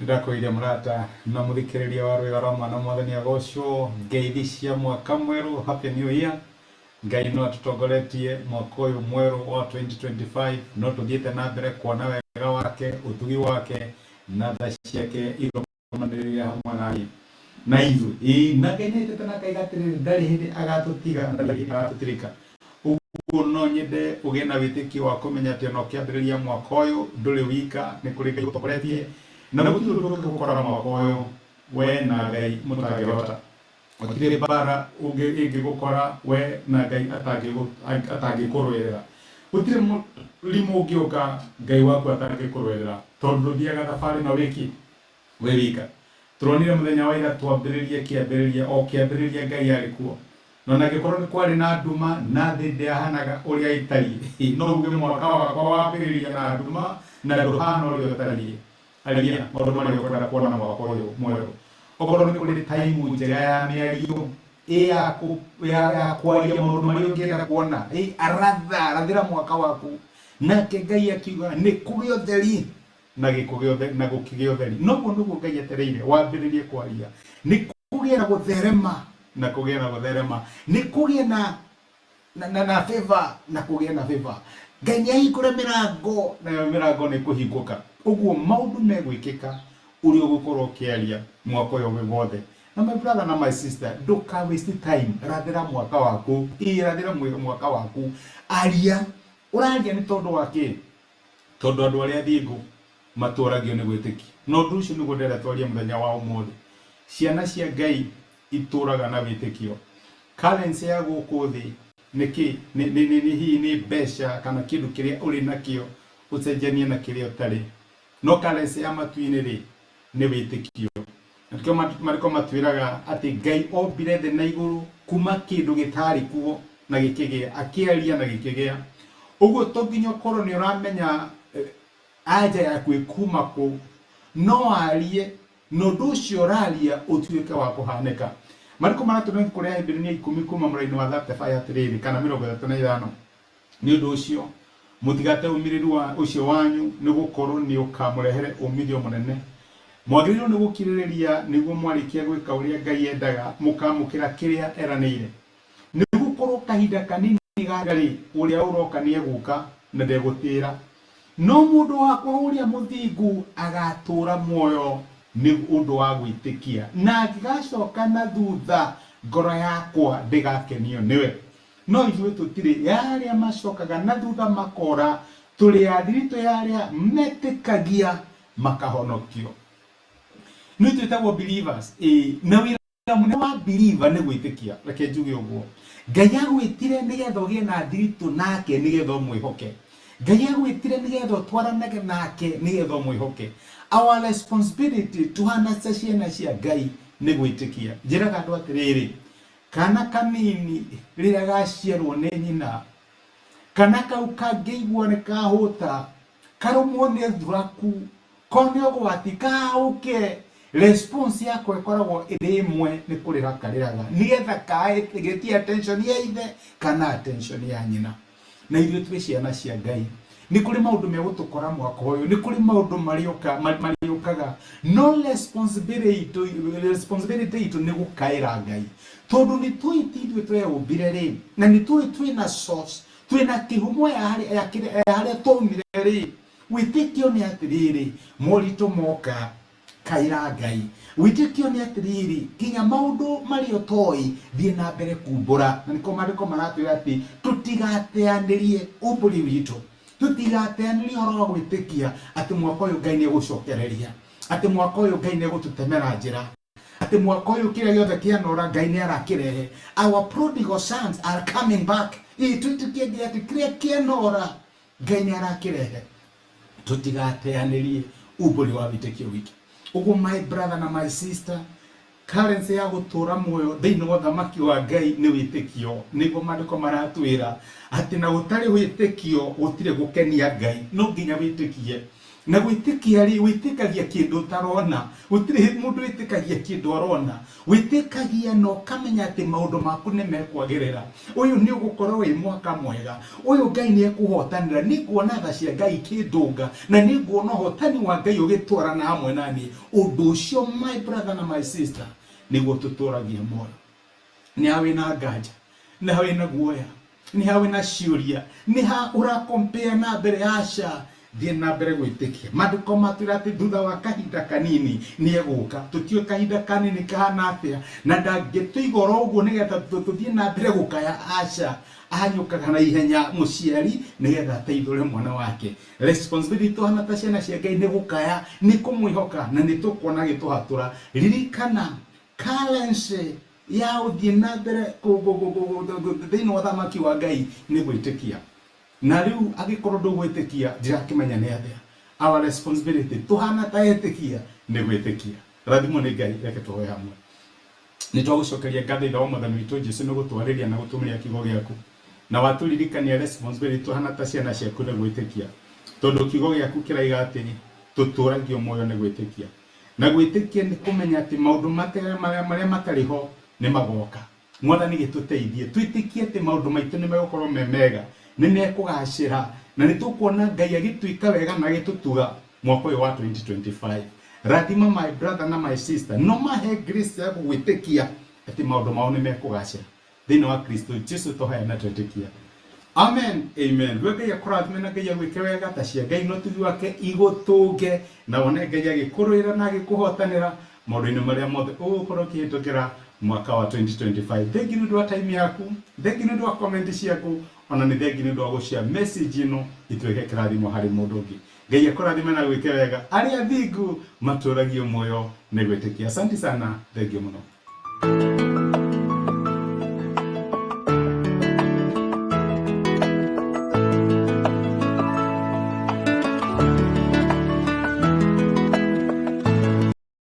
Ndakoire murata na muthikiriria wa rwega rwa mwana mwathani agocwo ngeithi cia mwaka mweru. Happy New Year. Ngai no atutongoretie mwaka uyu mweru wa 2025 no tuthiete na mbere kuona wega wake, utugi wake na tha ciake iromaniriria hamwe nai na ithu na kenete na kaigatiriri ndari hindi agatutiga ndari agatutirika. Uguo no nyende ugie na witikio wa kumenya ati no kiambiriria mwaka uyu nduri wika ni kuri Ngai utongoretie na gutire undu gukora mwaka uyu we na Ngai mutangihota. Gutire bara ingigukora we na Ngai atangikurwirira. Gutire murimu ungioka Ngai waku atangikurwirira tondu thiaga thabari na wiki we wika. Turonire muthenya wa ira twambiririe kiambiriria o kiambiriria Ngai ari kuo no nagikorwo ni kwari na nduma na thinde ahanaga uria itari no uge mwaka wakwa wambiriria na nduma na nduhana uria utari aria maundu maria ukwenda kuona mwaka uyu mweru. Okorwo ni kuri time njega ya miario ya kwaria maundu maria ungienda kuona arathira mwaka waku nake Ngai akiuga ni kugio theri na gikugio na gukigio theri. No ndugu Ngai etereire wambiririe kwaria ni kugia na gutherema na kugia na gutherema ni kugia na favor na kugia na favor. Ngai ahingure mirango na mirango ni kuhinguka. Uguo maundu megwikika uri ugukorwo kiaria mwaka uyu wothe. Na my brother na my sister, don't waste time. Rathira mwaka waku, rathira mwaka waku. Aria uraria ni tondu wake, tondu andu aria thingu maturagio ni gwitiki. No ndu ucio niguo ndera twaria muthenya wa umuthi. Ciana cia Ngai ituraga na witikio. Currency ya guku thi niki ni besha kana kindu kiria uri nakio ucenjanie na kiria utari. No currency ya matuini ri ni witikio. Nikio mariko matwiraga ati Ngai ombire thi na iguru kuma kindu gitari kuo na gikigia akiaria na gikigia. Uguo to nginya korwo ni uramenya aja ya kwikuma ku no arie no nducio raria utuike wa kuhaneka. Mariko maratuna kuria Ibrania 10 kuma muraini wa 35 atiriri kana 35 ni undu ucio mutigate umiriru wa ucio wanyu ni gukorwo ni ukamurehere umithio munene. Mwagiriru ni gukiririria niguo mwarikia gwika uria Ngai endaga mukamukira kiria eranire. Ni gukorwo kahinda kanini gari uria uroka ni eguka na ndegutira. No mundu wakwa uria muthingu agatura muoyo ni undu wa gwitikia na gigacoka na thutha ngoro yakwa ndigakenio niwe. No ithuĩ tutire yaria macokaga na thutha makora turi athirito yaria metikagia makahonokio. Ni twitagwo believers na wira munene wa believer ni gwitikia. Reke njuge uguo Ngai agwitire nigetha ugie na thirito nake nigetha umwihoke. Ngai agwitire nigetha twaranage nake nigetha umwihoke. Our responsibility tuhana ciana cia Ngai ni gwitikia. Njiraga andu atiriri kana kanini rira gaciarwo ni nyina kana kau kangeigua ni kahuta karumwo ni thuraku kone ogwati kauke response yako ikoragwo iri imwe ni kurira kariraga nigetha kae getie attention ya ithe kana attention ya nyina. Na ithuĩ twĩ ciana cia Ngai ni kuri maundu megutukora mwaka uyu ni kuri maundu mariokaga no responsibility itu ni gukaira Ngai tondu ni twitithwe tweubire ri na ni twina source twina kihumo ya haria tumire ri. Witikio ni atiriri morito moka kaira Ngai. Witikio ni atiriri kinya maundu mario toi thie na mbere kumbura na niko mariko maratwira ati tutigateanirie umburi witu tutigateanirie horo wa gwitikia ati mwaka uyu Ngai ni egucokereria ati mwaka uyu Ngai ni egututemera njira ati mwaka uyu kiria giothe kianora Ngai ni arakirehe. Our prodigal sons are coming back. Twitikie ati kiria kianora Ngai ni arakirehe. Tutigateanirie umburi wa witikio wiki. Uguo my brother na my sister, currency ya gutura muoyo thiini wa thamaki wa Ngai ni witikio. Niguo mandiko maratwira ati na gutari witikio gutire gukenia Ngai. No nginya witikie na gwitikia ri witikagia kindu tarona utiri mundu witikagia kindu arona witikagia no kamenya ati maundu maku ni mekwagirira uyu ni ugukorwo wi mwaka mwega uyu Ngai ni ekuhotanira ni kuona tha cia Ngai kindunga na ni kuona hotani wa Ngai ugitwarana hamwe nani undu ucio my brother na my sister ni gututuragia moyo ni hawe na nganja ni hawe na guoya ni hawe na ciuria ni ha ura compare na mbere aca thie na mbere gwitikia maandiko matwira ati thutha wa kahinda kanini ni eguka tutio kahinda kanini kahana atia na ndangituigora uguo nigetha tuthie na mbere gukaya aca ahanyukaga na ihenya muciari nigetha ateithure mwana wake responsibility hana ta ciana cia Ngai ni gukaya ni kumwihoka na ni tukuona gituhatura ririkana currency ya uthie na mbere thĩinĩ wa thamaki wa Ngai ni gwitikia na riu agikorwo ndugwitikia ndirakimenya ni athia our responsibility tuhana ta etikia ni gwitikia rathimo ni Ngai reke tuhoe hamwe ni twagucokeria ngatho itha wa mwathani witu Jesu ni gutwariria na gutumiria kiugo giaku na waturirikania responsibility tuhana ta ciana ciaku ni gwitikia tondu kiugo giaku kiraiga atiri tuturagio moyo ni gwitikia na gwitikia ni kumenya ati maundu maria matariho ni magoka mwathani gituteithie twitikie ati maundu maitu ni megukorwo memega ni mekugacira na ni tukuona Ngai agituika wega na gitutuga mwaka uyu wa 2025 rathima my brother na my sister no mahe grace ya gwitikia ati maundu mao ni mekugacira thĩinĩ wa Kristo Jesu tohaya na twitikia amen amen Ngai akurathime na Ngai agwike wega ta cia Ngai no tugi wake igutunge na wone Ngai agikuruira na agikuhotanira maundu-ini maria mothe ugukorwo kihitukira mwaka wa 2025 thank you for time yaku thank you for comment ciaku ona ni thank you for gushare message ino itweke kirathimo hari mundu ungi Ngai akurathime na gwike wega aria thingu maturagio moyo ni gwitikia asante sana thank you muno